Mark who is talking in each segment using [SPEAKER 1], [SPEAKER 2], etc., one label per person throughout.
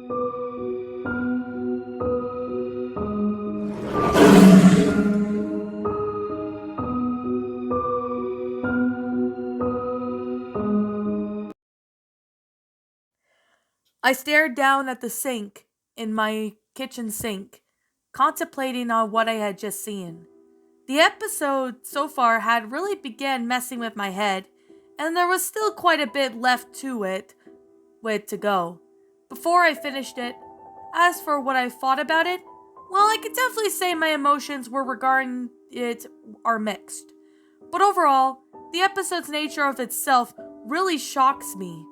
[SPEAKER 1] I stared down at the sink in my kitchen sink, contemplating on what I had just seen. The episode so far had really began messing with my head, and there was still quite a bit left to it with to go. Before I finished it, as for what I thought about it, well, I could definitely say my emotions were regarding it are mixed. But overall, the episode's nature of itself really shocks me.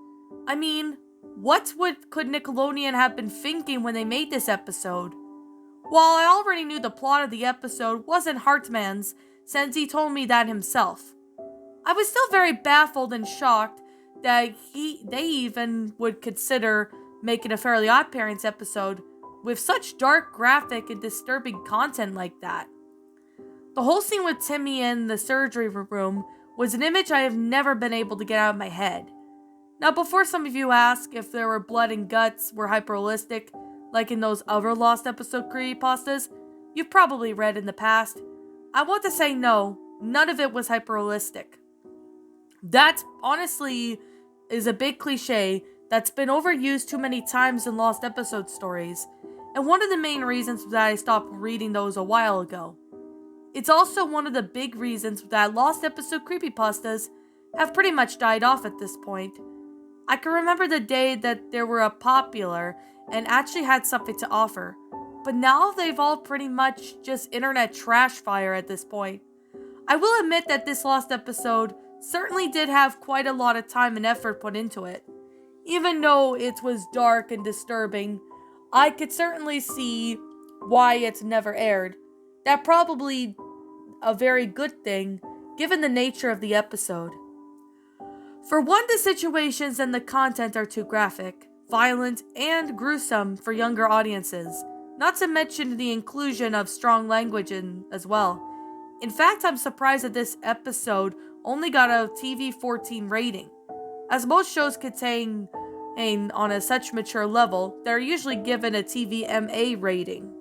[SPEAKER 1] I mean, could Nickelodeon have been thinking when they made this episode? While I already knew the plot of the episode wasn't Hartman's, since he told me that himself, I was still very baffled and shocked that they even would consider making a Fairly Odd Parents episode with such dark, graphic, and disturbing content like that. The whole scene with Timmy in the surgery room was an image I have never been able to get out of my head. Now, before some of you ask if there were blood and guts were hyper-realistic, like in those other Lost episode creepypastas you've probably read in the past, I want to say no, none of it was hyper-realistic. That, honestly, is a big cliche that's been overused too many times in Lost episode stories, and one of the main reasons that I stopped reading those a while ago. It's also one of the big reasons that Lost episode creepypastas have pretty much died off at this point. I can remember the day that they were popular and actually had something to offer, but now they've all pretty much just internet trash fire at this point. I will admit that this Lost episode certainly did have quite a lot of time and effort put into it. Even though it was dark and disturbing, I could certainly see why it's never aired. That probably a very good thing, given the nature of the episode. For one, the situations and the content are too graphic, violent, and gruesome for younger audiences, not to mention the inclusion of strong language as well. In fact, I'm surprised that this episode only got a TV-14 rating, as most shows contain on a such mature level, they're usually given a TVMA rating.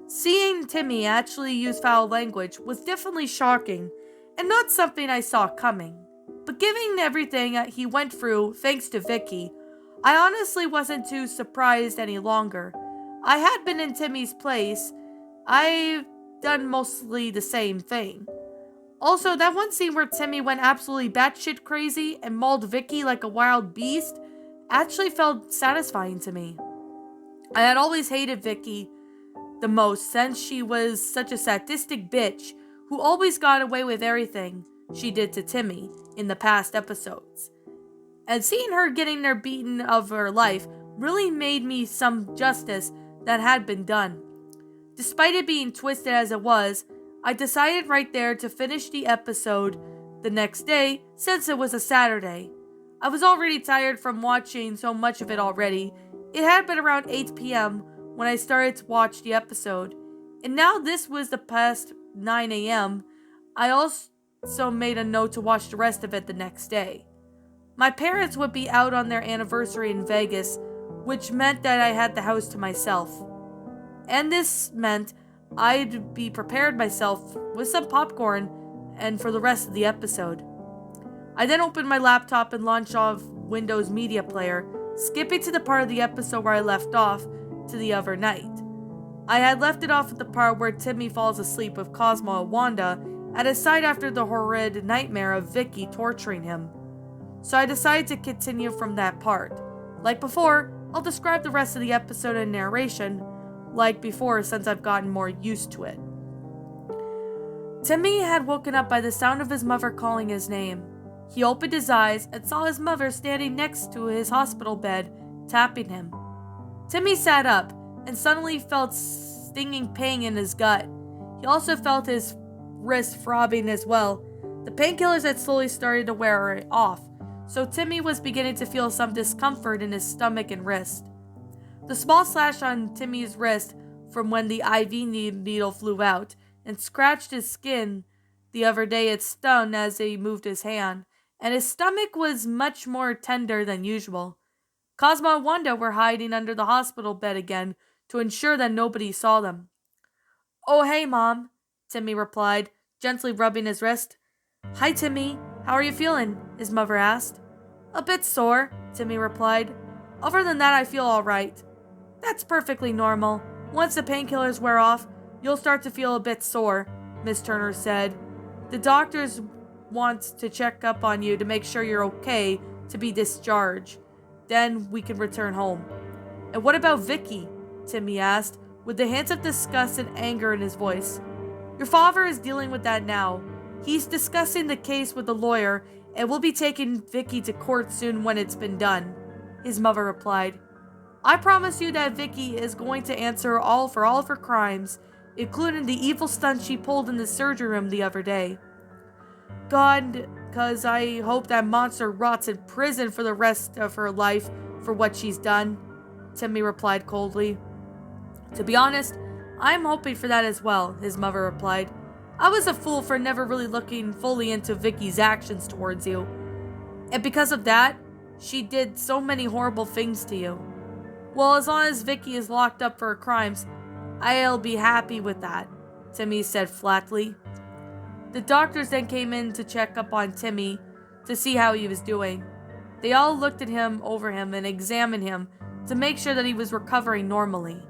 [SPEAKER 1] Seeing Timmy actually use foul language was definitely shocking, and not something I saw coming. But given everything he went through thanks to Vicky, I honestly wasn't too surprised any longer. I had been in Timmy's place. I've done mostly the same thing. Also, that one scene where Timmy went absolutely batshit crazy and mauled Vicky like a wild beast actually felt satisfying to me. I had always hated Vicky the most since she was such a sadistic bitch who always got away with everything she did to Timmy in the past episodes. And seeing her getting their beaten of her life really made me some justice that had been done. Despite it being twisted as it was, I decided right there to finish the episode the next day since it was a Saturday. I was already tired from watching so much of it already. It had been around 8 p.m. when I started to watch the episode, and now this was the past 9 a.m. I also made a note to watch the rest of it the next day. My parents would be out on their anniversary in Vegas, which meant that I had the house to myself. And this meant I'd be prepared myself with some popcorn and for the rest of the episode. I then opened my laptop and launched off Windows Media Player, skipping to the part of the episode where I left off to the other night. I had left it off at the part where Timmy falls asleep with Cosmo and Wanda at his side after the horrid nightmare of Vicky torturing him. So I decided to continue from that part. Like before, I'll describe the rest of the episode in narration, like before since I've gotten more used to it. Timmy had woken up by the sound of his mother calling his name. He opened his eyes and saw his mother standing next to his hospital bed, tapping him. Timmy sat up and suddenly felt stinging pain in his gut. He also felt his wrist throbbing as well. The painkillers had slowly started to wear off, so Timmy was beginning to feel some discomfort in his stomach and wrist. The small slash on Timmy's wrist from when the IV needle flew out and scratched his skin the other day, it stung as he moved his hand, and his stomach was much more tender than usual. Cosmo and Wanda were hiding under the hospital bed again to ensure that nobody saw them. "Oh, hey, Mom," Timmy replied, gently rubbing his wrist. "Hi, Timmy. How are you feeling?" his mother asked. "A bit sore," Timmy replied. "Other than that, I feel all right." "That's perfectly normal. Once the painkillers wear off, you'll start to feel a bit sore," Miss Turner said. "The doctors want to check up on you to make sure you're okay to be discharged. Then we can return home." "And what about Vicky?" Timmy asked, with a hint of disgust and anger in his voice. "Your father is dealing with that now. He's discussing the case with the lawyer, and we'll be taking Vicky to court soon when it's been done," his mother replied. "I promise you that Vicky is going to answer for all of her crimes, including the evil stunt she pulled in the surgery room the other day." "God, 'cause I hope that monster rots in prison for the rest of her life for what she's done," Timmy replied coldly. "To be honest, I'm hoping for that as well," his mother replied. "I was a fool for never really looking fully into Vicky's actions towards you. And because of that, she did so many horrible things to you. Well, as long as Vicky is locked up for her crimes, I'll be happy with that," Timmy said flatly. The doctors then came in to check up on Timmy to see how he was doing. They all looked at him over him and examined him to make sure that he was recovering normally.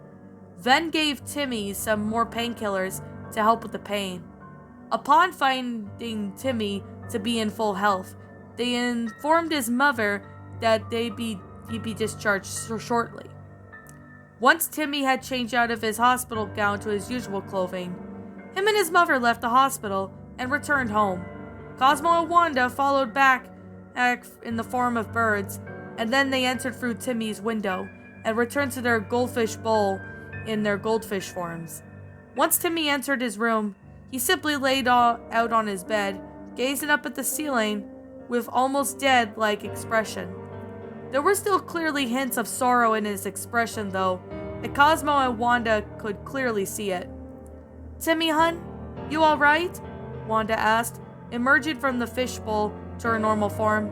[SPEAKER 1] Then gave Timmy some more painkillers to help with the pain. Upon finding Timmy to be in full health, they informed his mother that he'd be discharged shortly. Once Timmy had changed out of his hospital gown to his usual clothing, him and his mother left the hospital and returned home. Cosmo and Wanda followed back in the form of birds, and then they entered through Timmy's window and returned to their goldfish bowl in their goldfish forms. Once Timmy entered his room, he simply laid out on his bed, gazing up at the ceiling with almost dead-like expression. There were still clearly hints of sorrow in his expression, though, and Cosmo and Wanda could clearly see it. "Timmy, hun, you all right?" Wanda asked, emerging from the fishbowl to her normal form.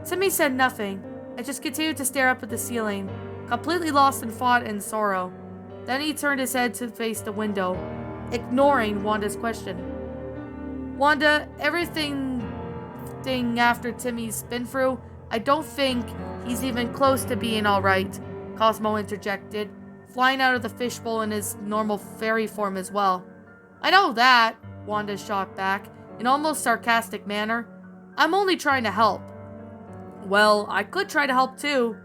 [SPEAKER 1] Timmy said nothing, and just continued to stare up at the ceiling, completely lost in thought and sorrow. Then he turned his head to face the window, ignoring Wanda's question. "Wanda, everything after Timmy's been through, I don't think he's even close to being alright," Cosmo interjected, flying out of the fishbowl in his normal fairy form as well. "I know that," Wanda shot back, in almost sarcastic manner. "I'm only trying to help." "Well, I could try to help too,"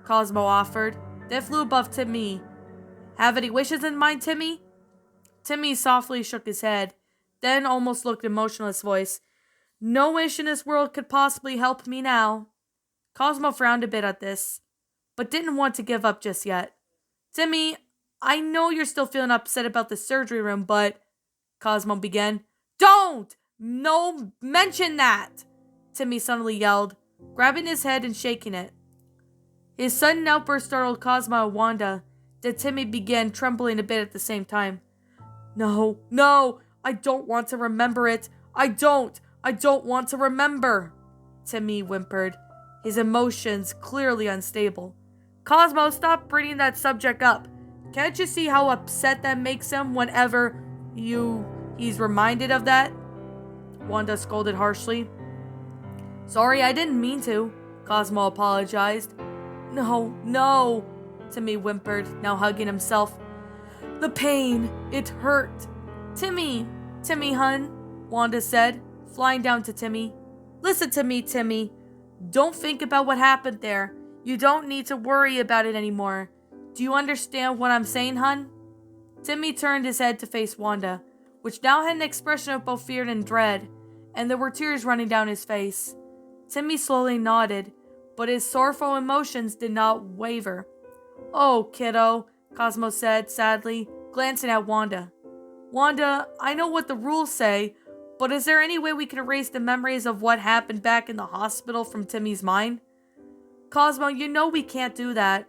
[SPEAKER 1] Cosmo offered, then flew above Timmy. "Have any wishes in mind, Timmy?" Timmy softly shook his head, then almost looked emotionless voice. "No wish in this world could possibly help me now." Cosmo frowned a bit at this, but didn't want to give up just yet. "Timmy, I know you're still feeling upset about the surgery room, but..." Cosmo began. "Don't! No, mention that!" Timmy suddenly yelled, grabbing his head and shaking it. His sudden outburst startled Cosmo and Wanda, then Timmy began trembling a bit at the same time. No, I don't want to remember it. I don't want to remember," Timmy whimpered, his emotions clearly unstable. "Cosmo, stop bringing that subject up. Can't you see how upset that makes him whenever he's reminded of that?" Wanda scolded harshly. "Sorry, I didn't mean to," Cosmo apologized. No, Timmy whimpered, now hugging himself. "The pain, it hurt." Timmy, hun," Wanda said, flying down to Timmy. "Listen to me, Timmy. Don't think about what happened there. You don't need to worry about it anymore. Do you understand what I'm saying, hun?" Timmy turned his head to face Wanda, which now had an expression of both fear and dread, and there were tears running down his face. Timmy slowly nodded, but his sorrowful emotions did not waver. "Oh, kiddo," Cosmo said sadly, glancing at Wanda. "Wanda, I know what the rules say, but is there any way we can erase the memories of what happened back in the hospital from Timmy's mind?" "Cosmo, you know we can't do that,"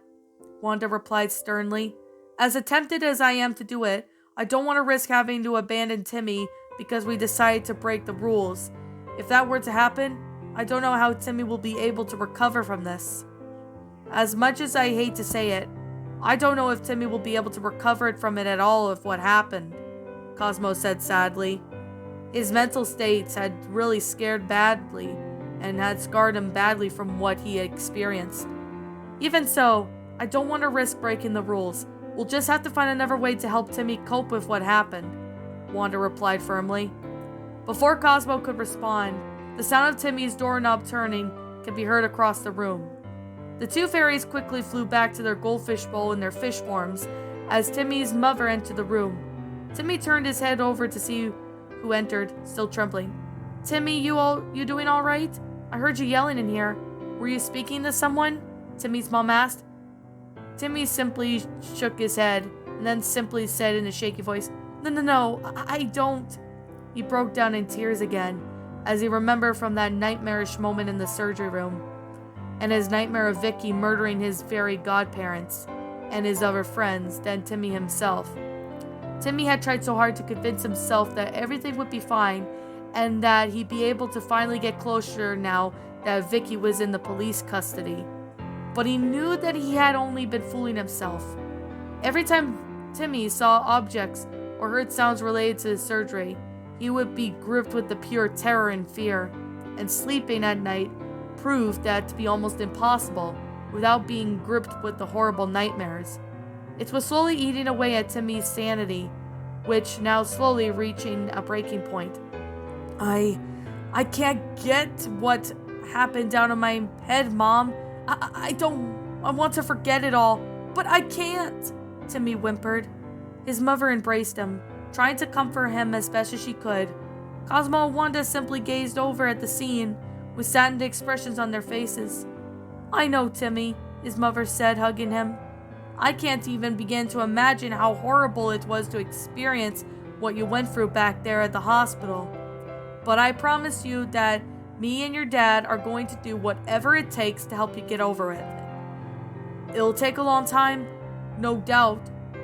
[SPEAKER 1] Wanda replied sternly. "As tempted as I am to do it, I don't want to risk having to abandon Timmy because we decided to break the rules. If that were to happen, I don't know how Timmy will be able to recover from this." As much as I hate to say it, I don't know if Timmy will be able to recover from it at all of what happened, Cosmo said sadly. His mental states had really scared badly and had scarred him badly from what he had experienced. Even so, I don't want to risk breaking the rules. We'll just have to find another way to help Timmy cope with what happened, Wanda replied firmly. Before Cosmo could respond, the sound of Timmy's doorknob turning could be heard across the room. The two fairies quickly flew back to their goldfish bowl in their fish forms as Timmy's mother entered the room. Timmy turned his head over to see who entered, still trembling. Timmy, you doing all right? I heard you yelling in here. Were you speaking to someone? Timmy's mom asked. Timmy simply shook his head and then simply said in a shaky voice, No, I don't. He broke down in tears again as he remembered from that nightmarish moment in the surgery room and his nightmare of Vicky murdering his fairy godparents and his other friends than Timmy himself. Timmy had tried so hard to convince himself that everything would be fine and that he'd be able to finally get closure now that Vicky was in the police custody. But he knew that he had only been fooling himself. Every time Timmy saw objects or heard sounds related to his surgery, he would be gripped with the pure terror and fear, and sleeping at night proved that to be almost impossible without being gripped with the horrible nightmares. It was slowly eating away at Timmy's sanity, which now slowly reaching a breaking point. I can't get what happened down in my head, Mom. I want to forget it all, but I can't, Timmy whimpered. His mother embraced him, trying to comfort him as best as she could. Cosmo and Wanda simply gazed over at the scene with saddened expressions on their faces. I know, Timmy, his mother said, hugging him. I can't even begin to imagine how horrible it was to experience what you went through back there at the hospital. But I promise you that me and your dad are going to do whatever it takes to help you get over it. It'll take a long time, no doubt,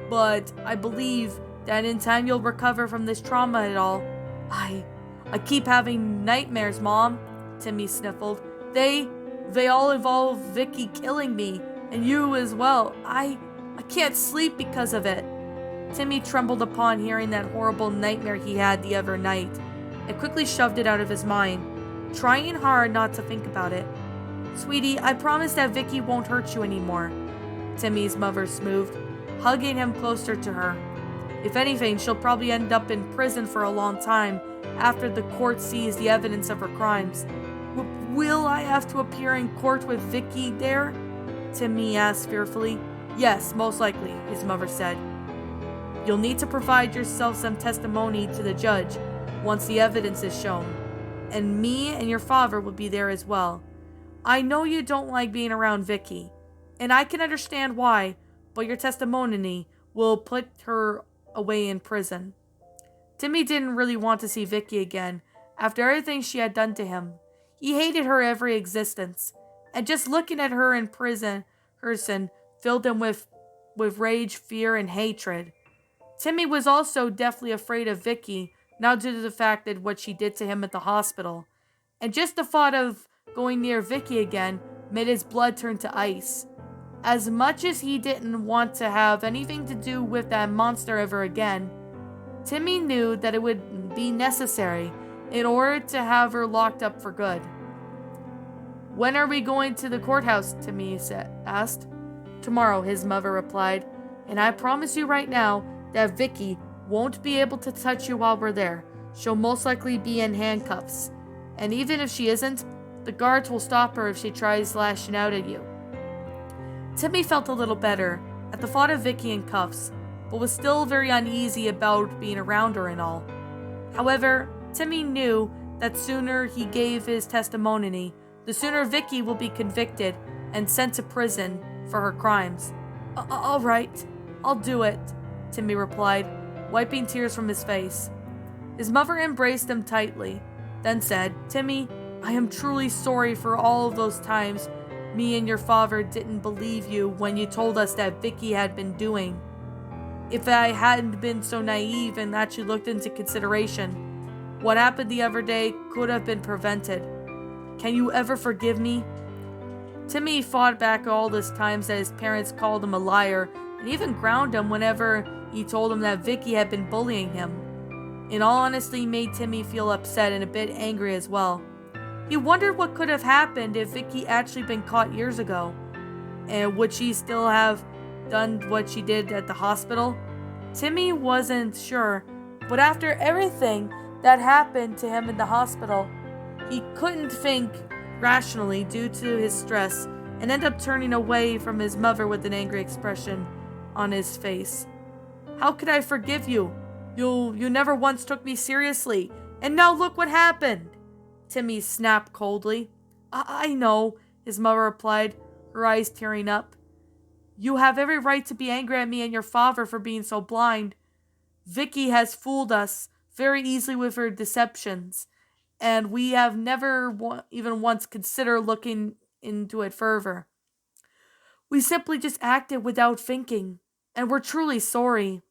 [SPEAKER 1] but I believe that in time you'll recover from this trauma at all. I keep having nightmares, Mom, Timmy sniffled. They all involve Vicky killing me, and you as well. I can't sleep because of it. Timmy trembled upon hearing that horrible nightmare he had the other night, and quickly shoved it out of his mind, trying hard not to think about it. Sweetie, I promise that Vicky won't hurt you anymore, Timmy's mother smoothed, hugging him closer to her. If anything, she'll probably end up in prison for a long time after the court sees the evidence of her crimes. Will I have to appear in court with Vicky there? Timmy asked fearfully. Yes, most likely, his mother said. You'll need to provide yourself some testimony to the judge once the evidence is shown, and me and your father will be there as well. I know you don't like being around Vicky, and I can understand why, but your testimony will put her away in prison. Timmy didn't really want to see Vicky again after everything she had done to him. He hated her every existence, and just looking at her in prison filled him with rage, fear, and hatred. Timmy was also deathly afraid of Vicky, now due to the fact that what she did to him at the hospital, and just the thought of going near Vicky again made his blood turn to ice. As much as he didn't want to have anything to do with that monster ever again, Timmy knew that it would be necessary in order to have her locked up for good. When are we going to the courthouse? Timmy asked. Tomorrow, his mother replied, and I promise you right now that Vicky won't be able to touch you while we're there. She'll most likely be in handcuffs, and even if she isn't, the guards will stop her if she tries lashing out at you. Timmy felt a little better at the thought of Vicky in cuffs, but was still very uneasy about being around her and all. However, Timmy knew that sooner he gave his testimony, the sooner Vicky will be convicted and sent to prison for her crimes. All right, I'll do it, Timmy replied, wiping tears from his face. His mother embraced him tightly, then said, Timmy, I am truly sorry for all of those times me and your father didn't believe you when you told us that Vicky had been doing. If I hadn't been so naive and actually looked into consideration, what happened the other day could have been prevented. Can you ever forgive me? Timmy fought back all those times that his parents called him a liar and even ground him whenever he told him that Vicky had been bullying him. In all honesty, made Timmy feel upset and a bit angry as well. He wondered what could have happened if Vicky actually been caught years ago. And would she still have done what she did at the hospital? Timmy wasn't sure, but after everything that happened to him in the hospital, he couldn't think rationally due to his stress and ended up turning away from his mother with an angry expression on his face. How could I forgive you? You never once took me seriously, and now look what happened. Timmy snapped coldly. I know, his mother replied, her eyes tearing up. You have every right to be angry at me and your father for being so blind. Vicky has fooled us very easily with her deceptions, and we have never even once considered looking into it further. We simply just acted without thinking, and we're truly sorry.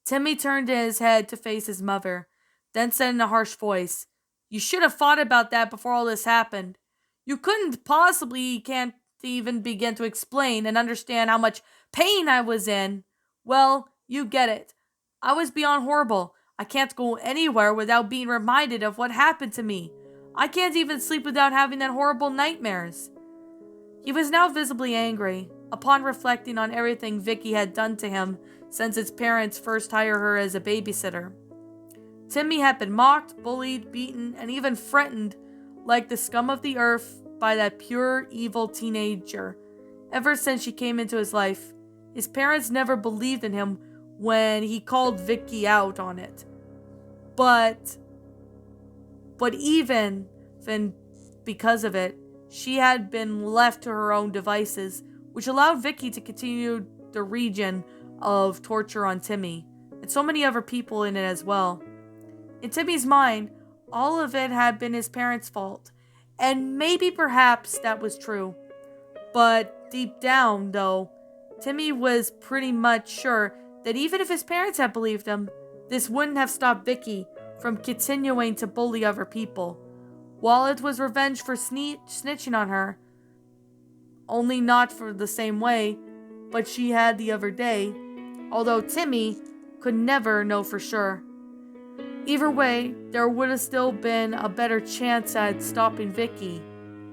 [SPEAKER 1] Timmy turned his head to face his mother, then said in a harsh voice, You should have thought about that before all this happened. You can't even begin to explain and understand how much pain I was in. Well, you get it. I was beyond horrible. I can't go anywhere without being reminded of what happened to me. I can't even sleep without having that horrible nightmares. He was now visibly angry, upon reflecting on everything Vicky had done to him since his parents first hired her as a babysitter. Timmy had been mocked, bullied, beaten, and even threatened like the scum of the earth by that pure, evil teenager. Ever since she came into his life, his parents never believed in him when he called Vicky out on it. But even because of it, she had been left to her own devices, which allowed Vicky to continue the region of torture on Timmy, and so many other people in it as well. In Timmy's mind, all of it had been his parents' fault, and maybe perhaps that was true. But deep down, though, Timmy was pretty much sure that even if his parents had believed him, this wouldn't have stopped Vicky from continuing to bully other people. While it was revenge for snitching on her, only not for the same way, but she had the other day, although Timmy could never know for sure. Either way, there would have still been a better chance at stopping Vicky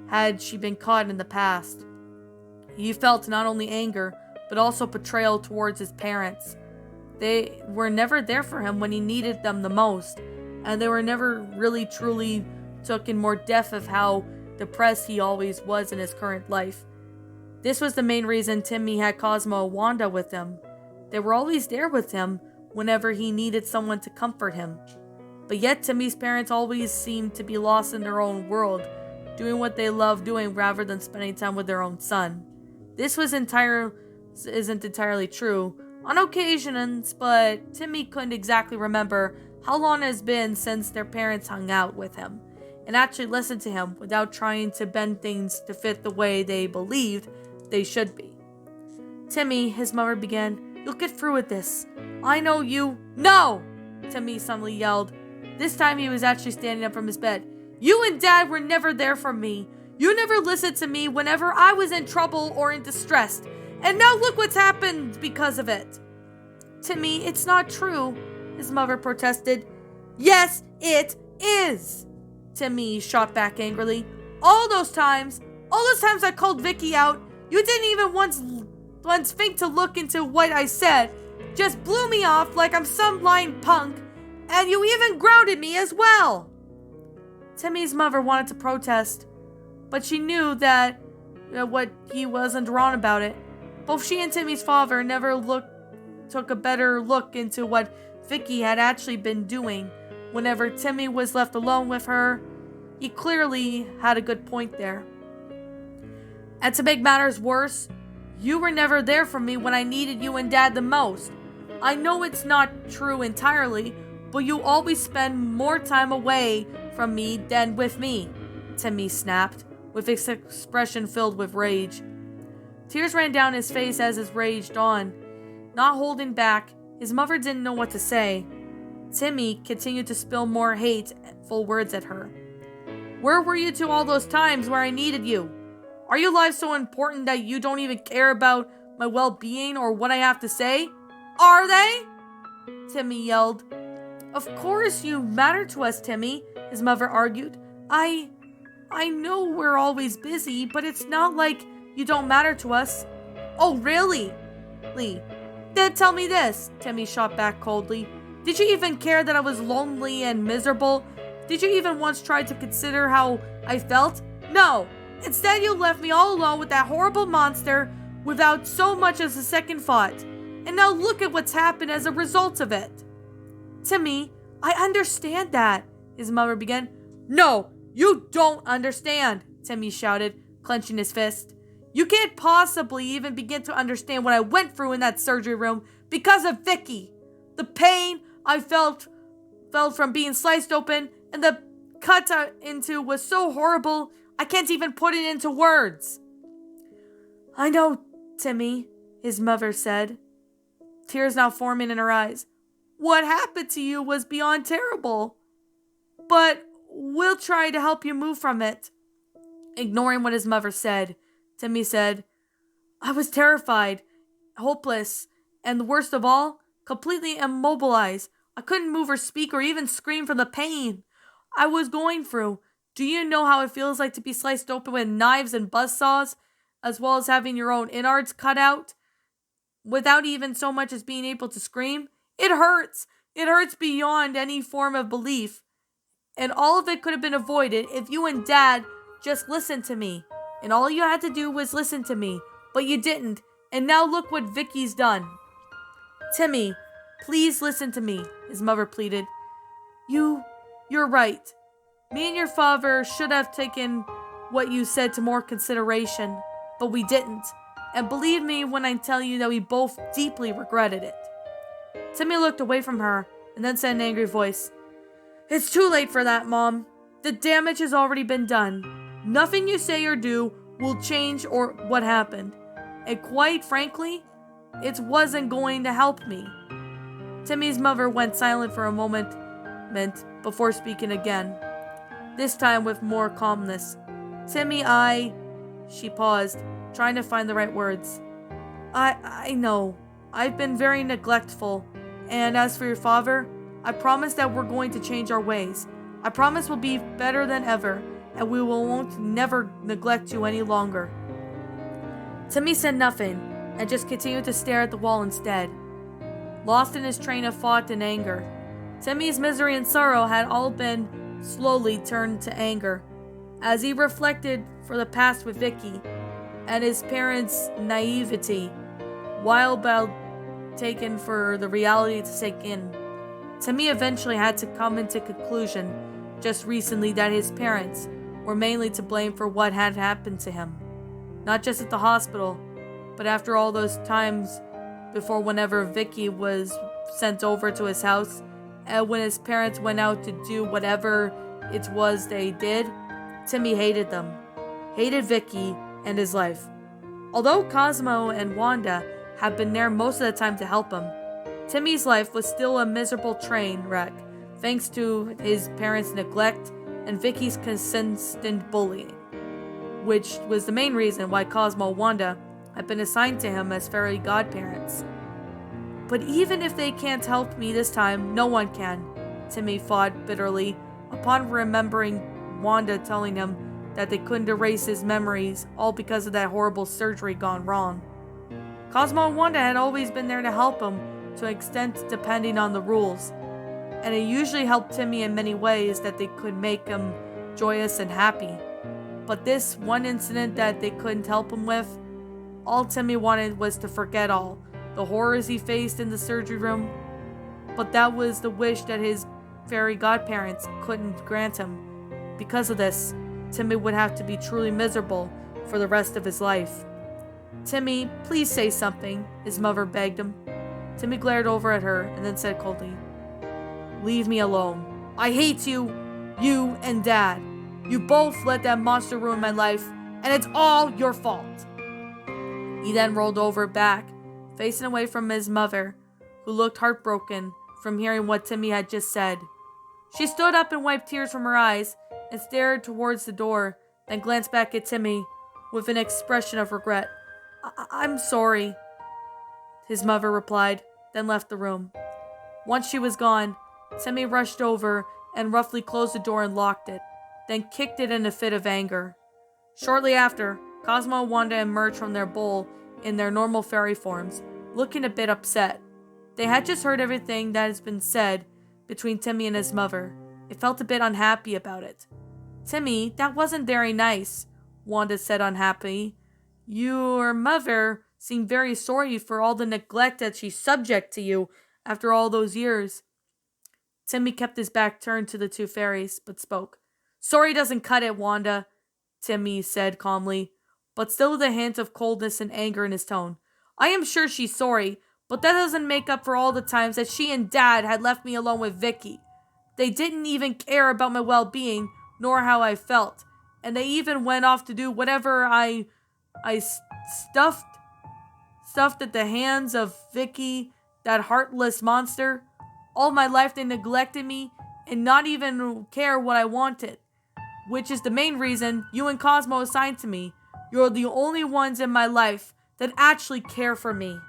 [SPEAKER 1] had she been caught in the past. He felt not only anger, but also betrayal towards his parents. They were never there for him when he needed them the most, and they were never really truly took in more depth of how depressed he always was in his current life. This was the main reason Timmy had Cosmo and Wanda with him. They were always there with him whenever he needed someone to comfort him. But yet Timmy's parents always seemed to be lost in their own world, doing what they loved doing rather than spending time with their own son. This isn't entirely true on occasions, but Timmy couldn't exactly remember how long it has been since their parents hung out with him and actually listened to him without trying to bend things to fit the way they believed they should be. Timmy, his mother began, You'll get through with this. I know you. No! Timmy suddenly yelled. This time he was actually standing up from his bed. You and Dad were never there for me. You never listened to me whenever I was in trouble or in distress. And now look what's happened because of it. Timmy, it's not true, his mother protested. Yes, it is, Timmy shot back angrily. All those times I called Vicky out, you didn't even once think to look into what I said. Just blew me off like I'm some lying punk, and you even grounded me as well. Timmy's mother wanted to protest, but she knew that what he wasn't wrong about it. Both she and Timmy's father never took a better look into what Vicky had actually been doing. Whenever Timmy was left alone with her, he clearly had a good point there. And to make matters worse, you were never there for me when I needed you and Dad the most. I know it's not true entirely, but you always spend more time away from me than with me, Timmy snapped, with his expression filled with rage. Tears ran down his face as his rage dawned. Not holding back, his mother didn't know what to say. Timmy continued to spill more hateful words at her. Where were you to all those times where I needed you? Are your lives so important that you don't even care about my well-being or what I have to say? Are they? Timmy yelled. Of course you matter to us, Timmy, his mother argued. I know we're always busy, but it's not like you don't matter to us. Oh, really? Lee. Then tell me this, Timmy shot back coldly. Did you even care that I was lonely and miserable? Did you even once try to consider how I felt? No. Instead, you left me all alone with that horrible monster without so much as a second thought. And now look at what's happened as a result of it. Timmy, I understand that, his mother began. No, you don't understand, Timmy shouted, clenching his fist. You can't possibly even begin to understand what I went through in that surgery room because of Vicky. The pain I felt from being sliced open and the cut into was so horrible, I can't even put it into words. I know, Timmy, his mother said, tears now forming in her eyes. What happened to you was beyond terrible, but we'll try to help you move from it. Ignoring what his mother said, Timmy said, I was terrified, hopeless, and the worst of all, completely immobilized. I couldn't move or speak or even scream from the pain I was going through. Do you know how it feels like to be sliced open with knives and buzzsaws, as well as having your own innards cut out, without even so much as being able to scream? It hurts. It hurts beyond any form of belief. And all of it could have been avoided if you and Dad just listened to me. And all you had to do was listen to me. But you didn't. And now look what Vicky's done. Timmy, please listen to me, his mother pleaded. You're right. Me and your father should have taken what you said to more consideration. But we didn't. And believe me when I tell you that we both deeply regretted it. Timmy looked away from her and then said in an angry voice, It's too late for that, Mom. The damage has already been done. Nothing you say or do will change or what happened. And quite frankly, it wasn't going to help me. Timmy's mother went silent for a moment before speaking again, this time with more calmness. Timmy, she paused, trying to find the right words. I know. I've been very neglectful. And as for your father, I promise that we're going to change our ways. I promise we'll be better than ever, and we won't never neglect you any longer. Timmy said nothing, and just continued to stare at the wall instead, lost in his train of thought and anger. Timmy's misery and sorrow had all been slowly turned to anger, as he reflected for the past with Vicky, and his parents' naivety, while about taken for the reality to sink in. Timmy eventually had to come into conclusion just recently that his parents were mainly to blame for what had happened to him. Not just at the hospital, but after all those times before whenever Vicky was sent over to his house, and when his parents went out to do whatever it was they did, Timmy hated them. Hated Vicky and his life. Although Cosmo and Wanda had been there most of the time to help him, Timmy's life was still a miserable train wreck, thanks to his parents' neglect and Vicky's consistent bullying, which was the main reason why Cosmo and Wanda had been assigned to him as fairy godparents. But even if they can't help me this time, no one can, Timmy thought bitterly, upon remembering Wanda telling him that they couldn't erase his memories, all because of that horrible surgery gone wrong. Cosmo and Wanda had always been there to help him, to an extent depending on the rules, and it usually helped Timmy in many ways that they could make him joyous and happy. But this one incident that they couldn't help him with, all Timmy wanted was to forget all the horrors he faced in the surgery room. But that was the wish that his fairy godparents couldn't grant him. Because of this, Timmy would have to be truly miserable for the rest of his life. Timmy, please say something, his mother begged him. Timmy glared over at her and then said coldly, Leave me alone. I hate you, you and Dad. You both let that monster ruin my life, and it's all your fault. He then rolled over back, facing away from his mother, who looked heartbroken from hearing what Timmy had just said. She stood up and wiped tears from her eyes and stared towards the door, then glanced back at Timmy, with an expression of regret. I'm sorry, his mother replied, then left the room. Once she was gone, Timmy rushed over and roughly closed the door and locked it, then kicked it in a fit of anger. Shortly after, Cosmo and Wanda emerged from their bowl in their normal fairy forms, looking a bit upset. They had just heard everything that has been said between Timmy and his mother. They felt a bit unhappy about it. Timmy, that wasn't very nice, Wanda said unhappily. Your mother seemed very sorry for all the neglect that she's subject to you after all those years. Timmy kept his back turned to the two fairies, but spoke. Sorry doesn't cut it, Wanda, Timmy said calmly, but still with a hint of coldness and anger in his tone. I am sure she's sorry, but that doesn't make up for all the times that she and Dad had left me alone with Vicky. They didn't even care about my well-being, nor how I felt, and they even went off to do whatever I stuffed at the hands of Vicky, that heartless monster. All my life they neglected me and not even care what I wanted, which is the main reason you and Cosmo assigned to me. You're the only ones in my life that actually care for me.